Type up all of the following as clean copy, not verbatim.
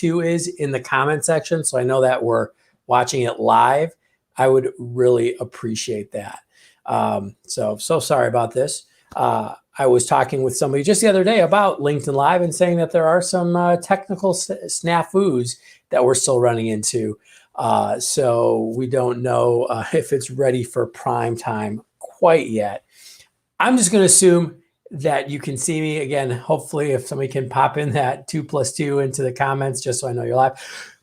2 is in the comment section, so I know that we're watching it live. I would really appreciate that. So sorry about this. I was talking with somebody just the other day about LinkedIn Live and saying that there are some technical snafus that we're still running into. So we don't know if it's ready for prime time quite yet. I'm just going to assume that you can see me again. Hopefully, if somebody can pop in that 2 + 2 into the comments, just so I know you're live.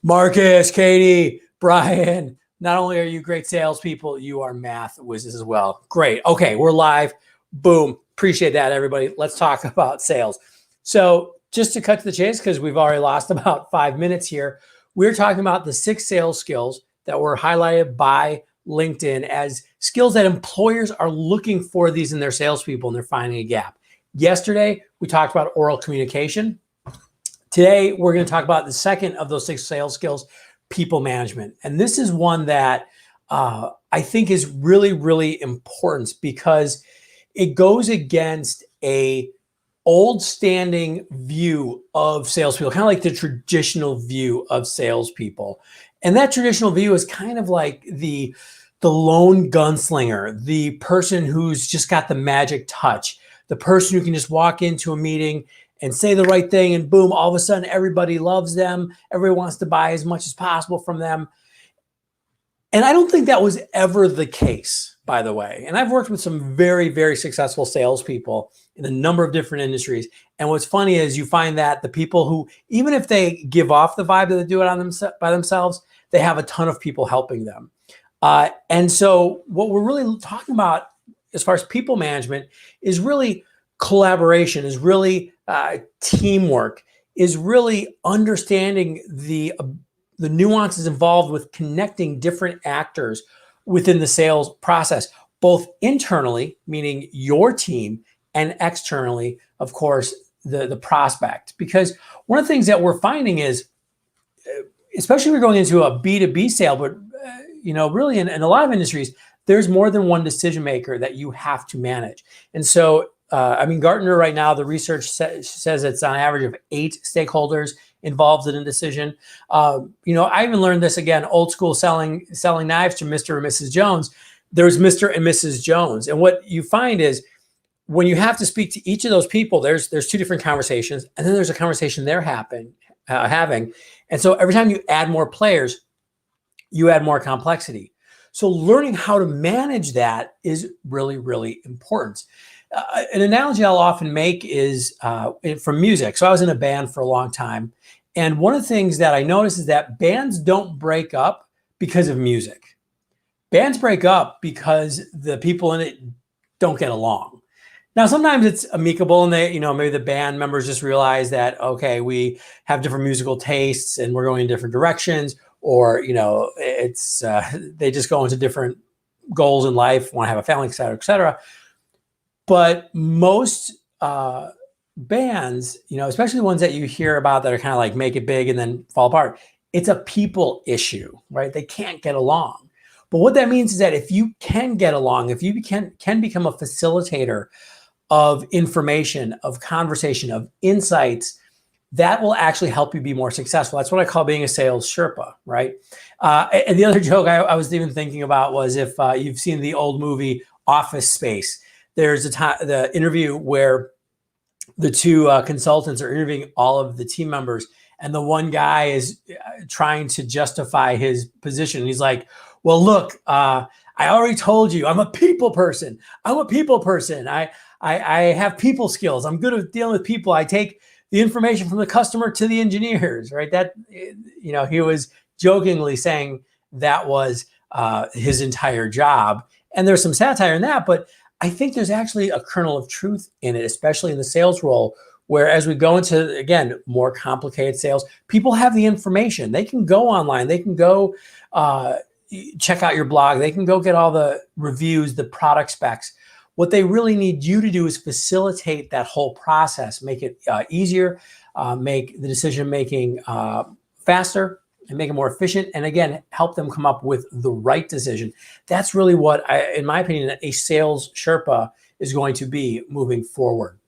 Marcus, Katie, Brian, not only are you great salespeople, you are math whizzes as well. Great. Okay, we're live. Boom. Appreciate that, everybody. Let's talk about sales. So just to cut to the chase, because we've already lost about 5 minutes here, we're talking about the 6 sales skills that were highlighted by LinkedIn as skills that employers are looking for these in their salespeople, and they're finding a gap. Yesterday, we talked about oral communication. Today, we're going to talk about the second of those 6 sales skills, people management. And this is one that I think is really, really important because it goes against a old standing view of salespeople, kind of like the traditional view of salespeople. And that traditional view is kind of like the lone gunslinger, the person who's just got the magic touch, the person who can just walk into a meeting and say the right thing and boom, all of a sudden everybody loves them. Everybody wants to buy as much as possible from them. And I don't think that was ever the case, by the way. And I've worked with some very, very successful salespeople in a number of different industries. And what's funny is you find that the people who, even if they give off the vibe that they do it by themselves, they have a ton of people helping them. And so what we're really talking about as far as people management is really collaboration, is really teamwork, is really understanding the nuances involved with connecting different actors within the sales process, both internally, meaning your team, and externally, of course, the prospect. Because one of the things that we're finding is, especially if we're going into a B2B sale, but really in a lot of industries, there's more than one decision maker that you have to manage. And so, Gartner right now, the research says it's on average of 8 stakeholders involved in a decision. I even learned this again, old school selling knives to Mr. and Mrs. Jones. There's Mr. and Mrs. Jones. And what you find is when you have to speak to each of those people, there's 2 different conversations, and then there's a conversation they're having. And so every time you add more players, you add more complexity. So learning how to manage that is really, really important. An analogy I'll often make is from music. So I was in a band for a long time. And one of the things that I noticed is that bands don't break up because of music. Bands break up because the people in it don't get along. Now, sometimes it's amicable and maybe the band members just realize that, okay, we have different musical tastes and we're going in different directions, or, it's they just go into different goals in life, want to have a family, et cetera, et cetera. But most bands, especially the ones that you hear about that are kind of like make it big and then fall apart, it's a people issue, right? They can't get along. But what that means is that if you can get along, if you can become a facilitator of information, of conversation, of insights, that will actually help you be more successful. That's what I call being a sales Sherpa, right? And the other joke I was even thinking about was if you've seen the old movie Office Space, there's the interview where the 2 consultants are interviewing all of the team members, and the one guy is trying to justify his position. He's like, well, look, I already told you, I'm a people person. I have people skills. I'm good at dealing with people. I take the information from the customer to the engineers, right? That, he was jokingly saying that was his entire job. And there's some satire in that, but I think there's actually a kernel of truth in it, especially in the sales role, where as we go into, again, more complicated sales, people have the information. They can go online. They can go check out your blog. They can go get all the reviews, the product specs. What they really need you to do is facilitate that whole process, make it easier, make the decision-making faster, and make it more efficient. And again, help them come up with the right decision. That's really what, in my opinion, a sales Sherpa is going to be moving forward.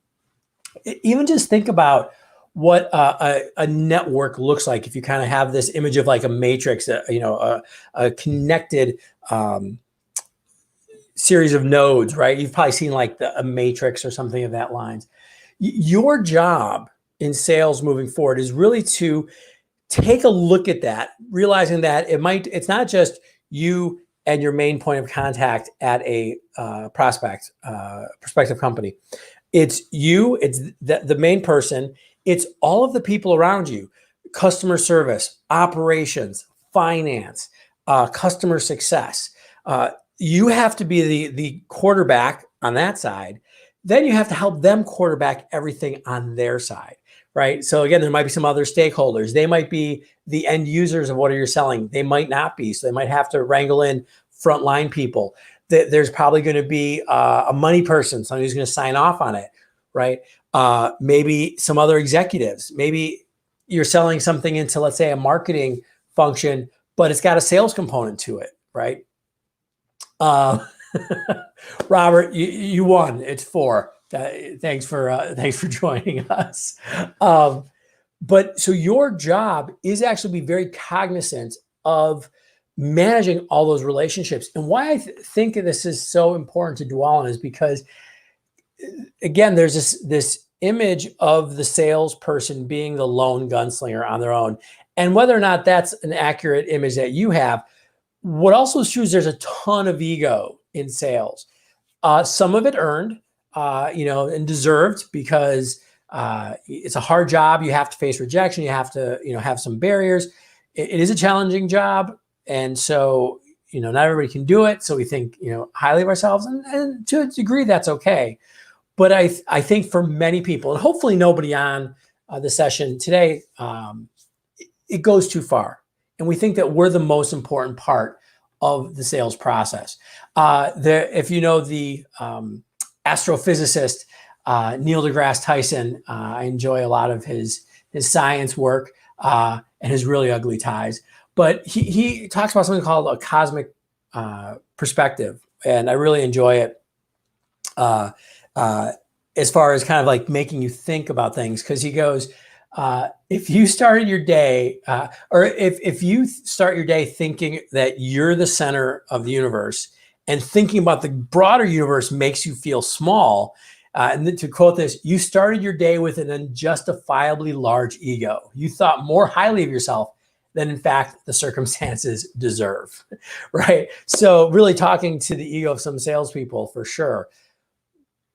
Even just think about what a network looks like. If you kind of have this image of like a matrix, a connected series of nodes, right? You've probably seen like a matrix or something of that lines. Your job in sales moving forward is really to take a look at that, realizing that it's not just you and your main point of contact at a prospective company. It's you, it's the main person, it's all of the people around you, customer service, operations, finance, customer success. You have to be the quarterback on that side. Then you have to help them quarterback everything on their side, right? So again, there might be some other stakeholders. They might be the end users of what you're selling. They might not be. So they might have to wrangle in frontline people. There's probably going to be a money person, somebody who's going to sign off on it, right? Maybe some other executives. Maybe you're selling something into, let's say, a marketing function, but it's got a sales component to it, right? Robert, you won. It's 4. Thanks for joining us. But so your job is actually be very cognizant of managing all those relationships. And why I think this is so important to dwell on is because, again, there's this image of the salesperson being the lone gunslinger on their own. And whether or not that's an accurate image that you have, what also is true is there's a ton of ego in sales. Some of it earned, and deserved, because it's a hard job. You have to face rejection. You have to, have some barriers. It is a challenging job. And so, not everybody can do it. So we think, highly of ourselves, and to a degree, that's okay. But I think for many people, and hopefully nobody on the session today, it goes too far. And we think that we're the most important part of the sales process. If you know the astrophysicist Neil deGrasse Tyson, I enjoy a lot of his science work and his really ugly ties. But he talks about something called a cosmic perspective, and I really enjoy it as far as kind of like making you think about things, because he goes, if you started your day, or if you start your day thinking that you're the center of the universe, and thinking about the broader universe makes you feel small, and then to quote this, you started your day with an unjustifiably large ego. You thought more highly of yourself than in fact the circumstances deserve, right? So really talking to the ego of some salespeople for sure.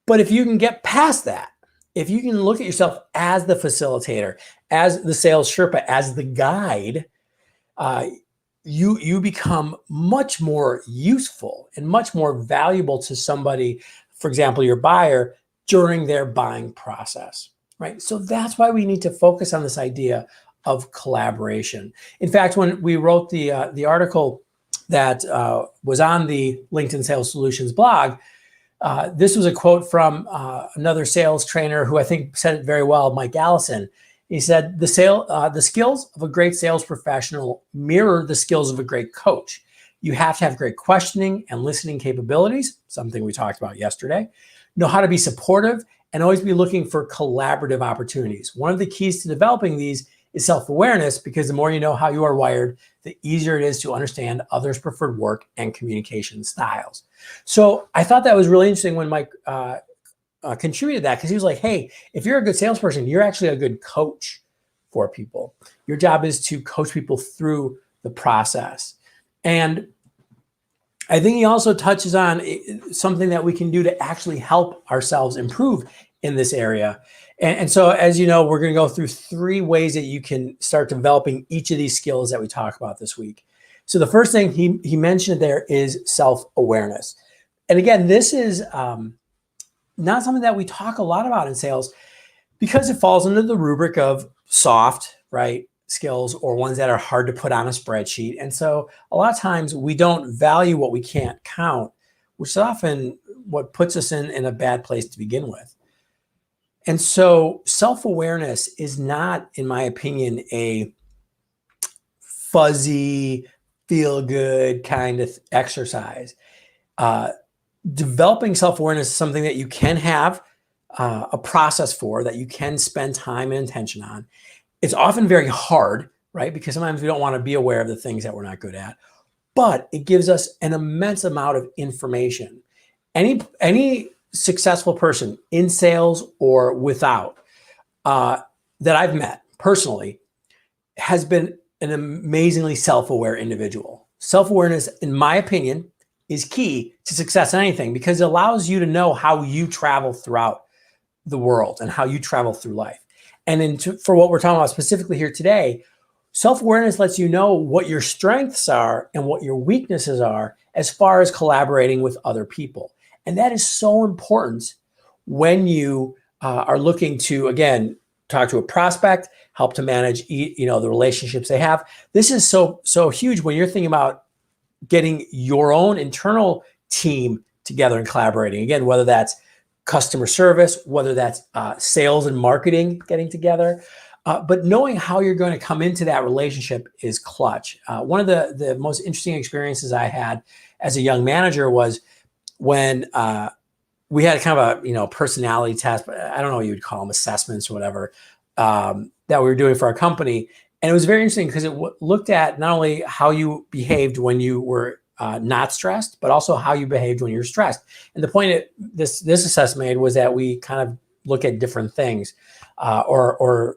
But if you can get past that, if you can look at yourself as the facilitator, as the sales Sherpa, as the guide, you become much more useful and much more valuable to somebody, for example, your buyer, during their buying process, right? So that's why we need to focus on this idea of collaboration. In fact, when we wrote the article that was on the LinkedIn Sales Solutions blog, this was a quote from another sales trainer who I think said it very well, Mike Allison. He said, the skills of a great sales professional mirror the skills of a great coach. You have to have great questioning and listening capabilities, something we talked about yesterday, know how to be supportive, and always be looking for collaborative opportunities. One of the keys to developing these is self-awareness, because the more you know how you are wired, the easier it is to understand others' preferred work and communication styles. So I thought that was really interesting when Mike contributed that, because he was like, hey, if you're a good salesperson, you're actually a good coach for people. Your job is to coach people through the process. And I think he also touches on something that we can do to actually help ourselves improve in this area. And so, as you know, we're going to go through 3 ways that you can start developing each of these skills that we talk about this week. So the first thing he mentioned there is self-awareness. And again, this is not something that we talk a lot about in sales, because it falls under the rubric of soft, right, skills, or ones that are hard to put on a spreadsheet. And so a lot of times we don't value what we can't count, which is often what puts us in a bad place to begin with. And so self-awareness is not, in my opinion, a fuzzy, feel-good kind of exercise. Developing self-awareness is something that you can have a process for that you can spend time and attention on. It's often very hard, right? Because sometimes we don't want to be aware of the things that we're not good at, but it gives us an immense amount of information. Any successful person in sales or without that I've met personally has been an amazingly self-aware individual. Self-awareness, in my opinion, is key to success in anything because it allows you to know how you travel throughout the world and how you travel through life. And for what we're talking about specifically here today, self-awareness lets you know what your strengths are and what your weaknesses are as far as collaborating with other people. And that is so important when you are looking to, again, talk to a prospect, help to manage, the relationships they have. This is so huge when you're thinking about getting your own internal team together and collaborating. Again, whether that's customer service, whether that's sales and marketing getting together, but knowing how you're going to come into that relationship is clutch. One of the most interesting experiences I had as a young manager was when we had kind of a personality test, but I don't know what you would call them, assessments or whatever, that we were doing for our company. And it was very interesting because it looked at not only how you behaved when you were not stressed, but also how you behaved when you're stressed. And the point this assessment made was that we kind of look at different things or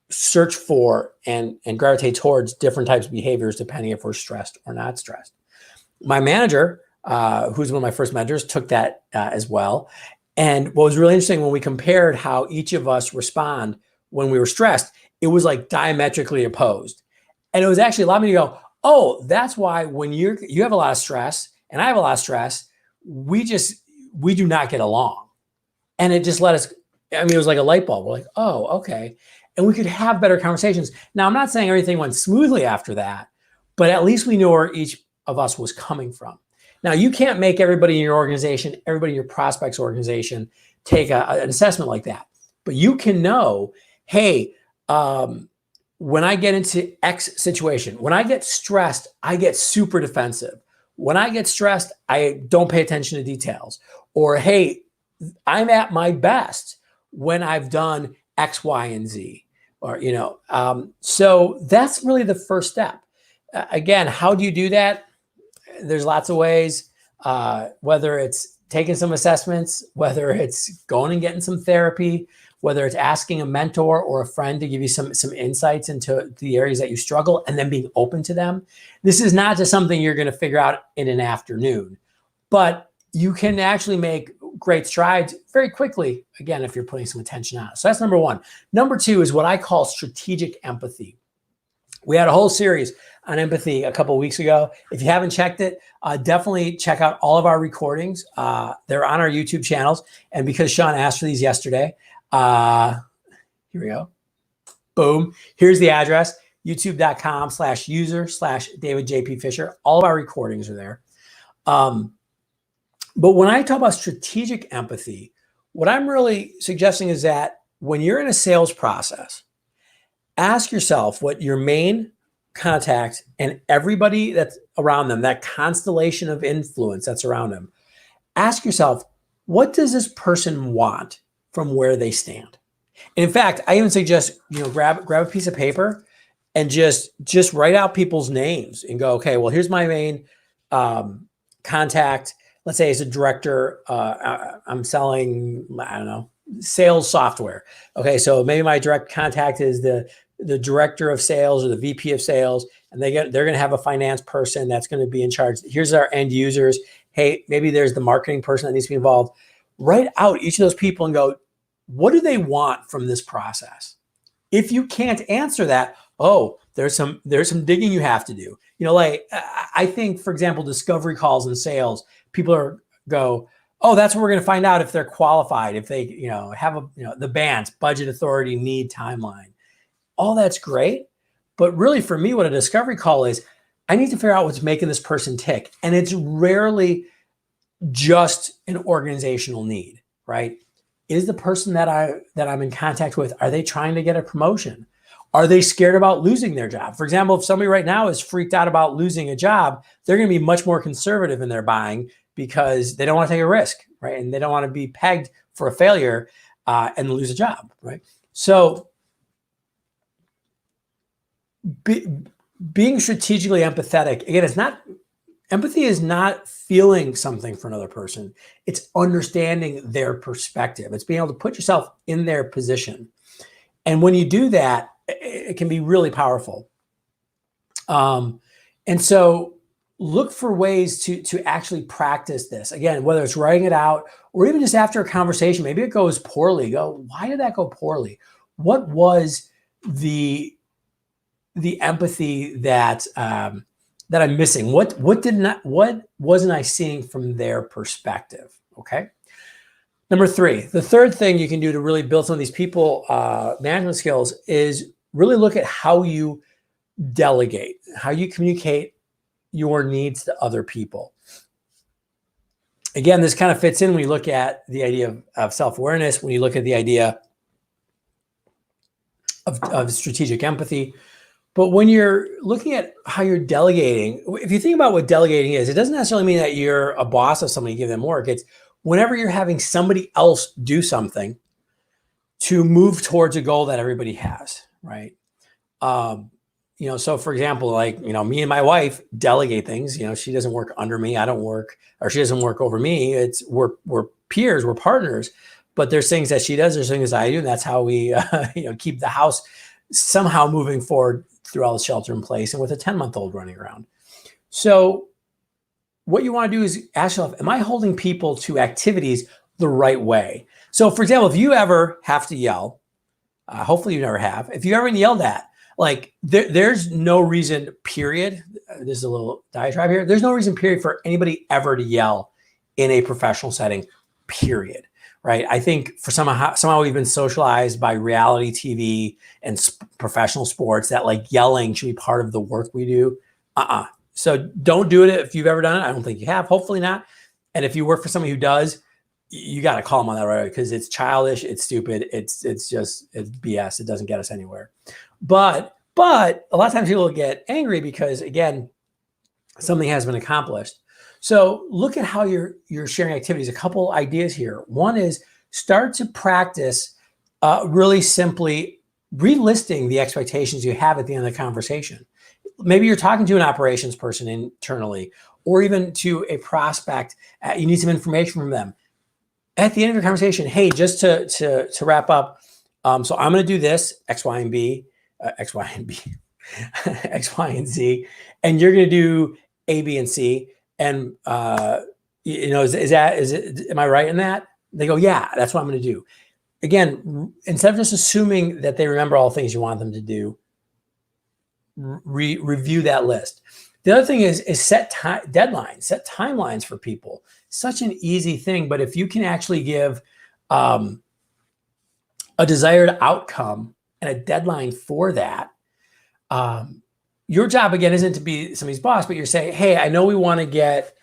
search for and gravitate towards different types of behaviors depending if we're stressed or not stressed. My manager, who's one of my first mentors, took that as well. And what was really interesting when we compared how each of us respond when we were stressed, it was like diametrically opposed. And it was actually allowed me to go, oh, that's why when you have a lot of stress and I have a lot of stress, we do not get along. And it just let us, it was like a light bulb. We're like, oh, okay. And we could have better conversations. Now, I'm not saying everything went smoothly after that, but at least we knew where each of us was coming from. Now, you can't make everybody in your organization, everybody in your prospect's organization take an assessment like that. But you can know, hey, when I get into X situation, when I get stressed, I get super defensive. When I get stressed, I don't pay attention to details. Or, hey, I'm at my best when I've done X, Y, and Z. Or, so that's really the first step. Again, how do you do that? There's lots of ways, whether it's taking some assessments, whether it's going and getting some therapy, whether it's asking a mentor or a friend to give you some insights into the areas that you struggle and then being open to them. This is not just something you're going to figure out in an afternoon, but you can actually make great strides very quickly, again, if you're putting some attention on it. So that's number one. Number two is what I call strategic empathy. We had a whole series on empathy a couple of weeks ago. If you haven't checked it, definitely check out all of our recordings. They're on our YouTube channels. And because Sean asked for these yesterday, here we go. Boom. Here's the address, youtube.com/user/David J.P. Fisher. All of our recordings are there. But when I talk about strategic empathy, what I'm really suggesting is that when you're in a sales process, ask yourself what your main contact and everybody that's around them, that constellation of influence that's around them, ask yourself, what does this person want from where they stand? And in fact, I even suggest, grab a piece of paper and just write out people's names and go, okay, well, here's my main contact. Let's say it's a director. I'm selling, I don't know, sales software. Okay, so maybe my direct contact is the director of sales or the VP of sales, and they're going to have a finance person that's going to be in charge. Here's our end users. Hey, maybe there's the marketing person that needs to be involved. Write out each of those people and go, what do they want from this process? If you can't answer that, oh, there's some digging you have to do. Like I think, for example, discovery calls in sales, people go, oh, that's what we're going to find out if they're qualified, if they, have the bands, budget, authority, need, timeline. All that's great. But really for me, what a discovery call is, I need to figure out what's making this person tick. And it's rarely just an organizational need, right? Is the person that I'm in contact with, are they trying to get a promotion? Are they scared about losing their job? For example, if somebody right now is freaked out about losing a job, they're going to be much more conservative in their buying because they don't want to take a risk, right? And they don't want to be pegged for a failure. and lose a job, right? So being strategically empathetic, again, empathy is not feeling something for another person. It's understanding their perspective. It's being able to put yourself in their position. And when you do that, it can be really powerful. And so look for ways to actually practice this. Again, whether it's writing it out or even just after a conversation, maybe it goes poorly. Go, why did that go poorly? What was the empathy that that I'm missing? What wasn't I seeing from their perspective? Okay. Number 3, the third thing you can do to really build some of these people management skills is really look at how you delegate, how you communicate your needs to other people. Again, this kind of fits in when you look at the idea of self-awareness, when you look at the idea of strategic empathy. But when you're looking at how you're delegating, if you think about what delegating is, it doesn't necessarily mean that you're a boss of somebody, give them work. It's whenever you're having somebody else do something to move towards a goal that everybody has, right? So for example, like, me and my wife delegate things. She doesn't work under me. I don't work, or she doesn't work over me. We're peers, we're partners, but there's things that she does, there's things I do. And that's how we, keep the house somehow moving forward through all the shelter in place and with a 10-month-old running around. So what you want to do is ask yourself, am I holding people to activities the right way? So for example, if you ever have to yell, hopefully you never have, if you ever been yelled at, like there's no reason, period. There's a little diatribe here. There's no reason, period, for anybody ever to yell in a professional setting, period. Right? I think for somehow we've been socialized by reality TV and professional sports that like yelling should be part of the work we do. So don't do it if you've ever done it. I don't think you have, hopefully not. And if you work for somebody who does, you got to call them on that right away, because it's childish, it's stupid, it's BS. It doesn't get us anywhere. But a lot of times people get angry because, again, something has been accomplished. So look at how you're sharing activities. A couple ideas here. One is start to practice really simply relisting the expectations you have at the end of the conversation. Maybe you're talking to an operations person internally, or even to a prospect. You need some information from them. At the end of your conversation, hey, just to wrap up, so I'm going to do this, X, Y, and B, X, Y, and B, X, Y, and Z, and you're going to do A, B, and C. And am I right in that? They go, yeah, that's what I'm going to do. Again, instead of just assuming that they remember all the things you want them to do, review that list. The other thing is set deadlines, set timelines for people. Such an easy thing, but if you can actually give a desired outcome and a deadline for that, your job, again, isn't to be somebody's boss, but you're saying, hey, I know we want to get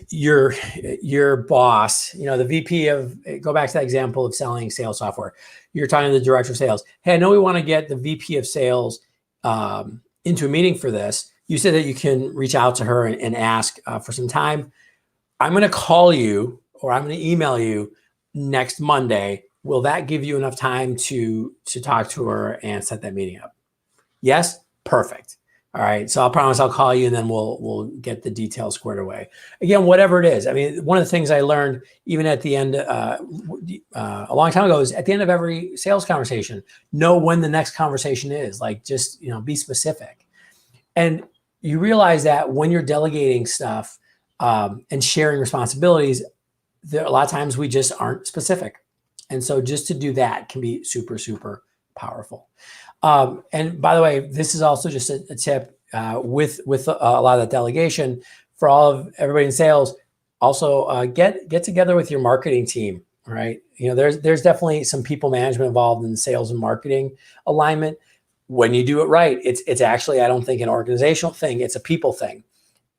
your boss, the VP of, go back to that example of selling sales software. You're talking to the director of sales. Hey, I know we want to get the VP of sales into a meeting for this. You said that you can reach out to her and ask for some time. I'm going to call you, or I'm going to email you next Monday. Will that give you enough time to talk to her and set that meeting up? Yes? Perfect. All right. So I'll promise I'll call you, and then we'll get the details squared away. Again, whatever it is. I mean, one of the things I learned even at the end, a long time ago, is at the end of every sales conversation, know when the next conversation is. Like, just, be specific. And you realize that when you're delegating stuff and sharing responsibilities, a lot of times we just aren't specific. And so just to do that can be super, super powerful. And by the way, this is also just a tip with a lot of that delegation for all of everybody in sales. Also, get together with your marketing team, right? There's definitely some people management involved in sales and marketing alignment. When you do it right, it's actually, I don't think, an organizational thing. It's a people thing,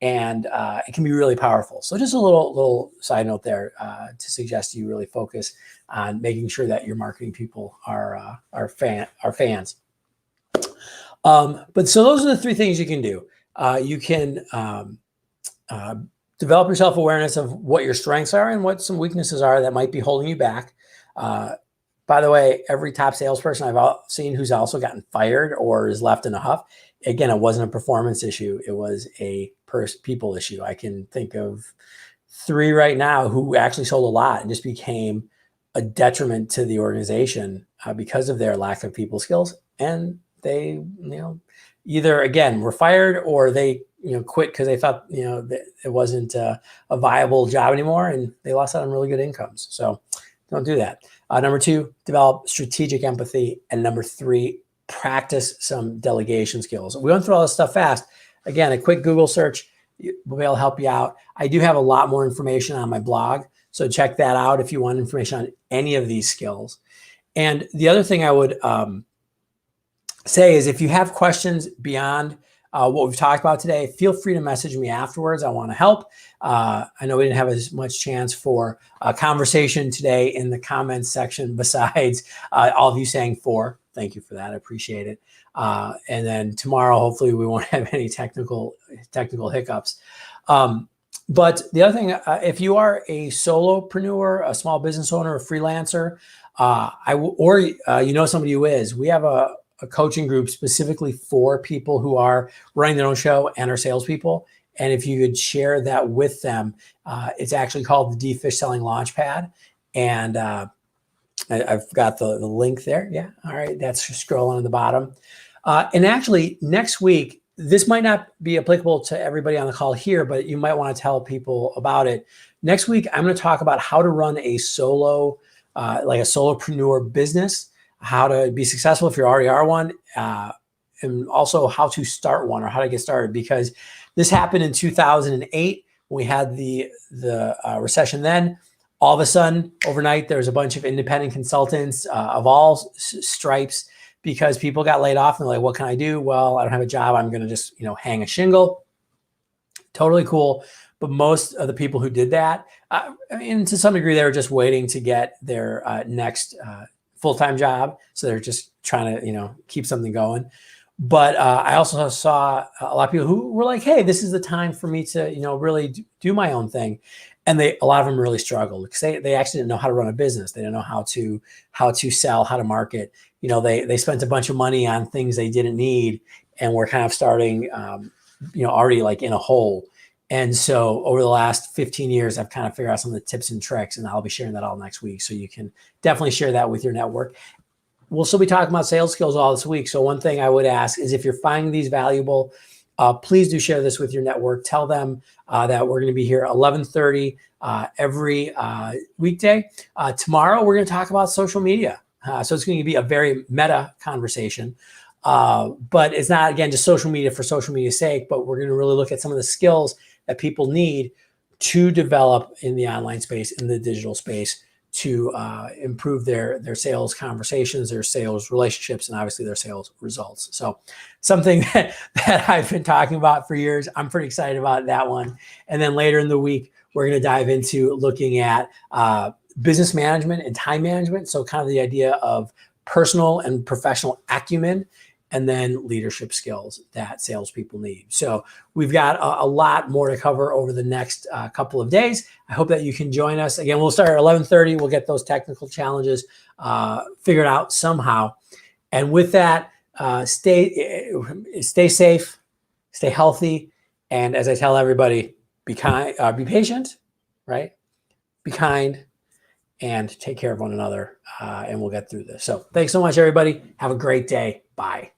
and it can be really powerful. So just a little side note there to suggest you really focus on making sure that your marketing people are fans. But so those are the 3 things you can do. You can develop your self-awareness of what your strengths are and what some weaknesses are that might be holding you back. By the way, every top salesperson I've seen who's also gotten fired or is left in a huff, again, it wasn't a performance issue. It was a people issue. I can think of 3 right now who actually sold a lot and just became a detriment to the organization because of their lack of people skills. And they, either again were fired or they, quit because they thought, that it wasn't a viable job anymore, and they lost out on really good incomes. So don't do that. Number 2, develop strategic empathy. And number 3, practice some delegation skills. We went through all this stuff fast. Again, a quick Google search will be able to help you out. I do have a lot more information on my blog, so check that out if you want information on any of these skills. And the other thing I would say is if you have questions beyond what we've talked about today, feel free to message me afterwards. I want to help. I know we didn't have as much chance for a conversation today in the comments section besides all of you saying 4. Thank you for that. I appreciate it. And then tomorrow, hopefully we won't have any technical hiccups. But the other thing, if you are a solopreneur, a small business owner, a freelancer, somebody who is, we have a coaching group specifically for people who are running their own show and are salespeople. And if you could share that with them, it's actually called the D-Fish Selling Launchpad. And I've got the link there. Yeah. All right. That's scrolling on the bottom. And actually next week, this might not be applicable to everybody on the call here, but you might want to tell people about it. Next week, I'm going to talk about how to run a solopreneur business, how to be successful if you already are one, and also how to start one or how to get started, because this happened in 2008 when we had the recession then. All of a sudden, overnight, there was a bunch of independent consultants of all stripes because people got laid off and they're like, what can I do? Well, I don't have a job. I'm going to just, hang a shingle. Totally cool. But most of the people who did that, to some degree, they were just waiting to get their next full-time job. So they're just trying to, keep something going. But I also saw a lot of people who were like, hey, this is the time for me to, really do my own thing. And a lot of them really struggled because they actually didn't know how to run a business. They didn't know how to sell, how to market. They spent a bunch of money on things they didn't need and were kind of starting, already like in a hole. And so over the last 15 years, I've kind of figured out some of the tips and tricks, and I'll be sharing that all next week. So you can definitely share that with your network. We'll still be talking about sales skills all this week. So one thing I would ask is if you're finding these valuable, please do share this with your network. Tell them that we're going to be here 11:30 every weekday. Tomorrow, we're going to talk about social media. So it's going to be a very meta conversation. But it's not, again, just social media for social media's sake, but we're going to really look at some of the skills that people need to develop in the online space, in the digital space, to improve their sales conversations, their sales relationships, and obviously their sales results. So something that I've been talking about for years. I'm pretty excited about that one. And then later in the week, we're going to dive into looking at business management and time management. So kind of the idea of personal and professional acumen, and then leadership skills that salespeople need. So we've got a lot more to cover over the next couple of days. I hope that you can join us. Again, we'll start at 11:30. We'll get those technical challenges figured out somehow. And with that, stay safe, stay healthy, and as I tell everybody, be kind, be patient, right? Be kind, and take care of one another, and we'll get through this. So thanks so much, everybody. Have a great day. Bye.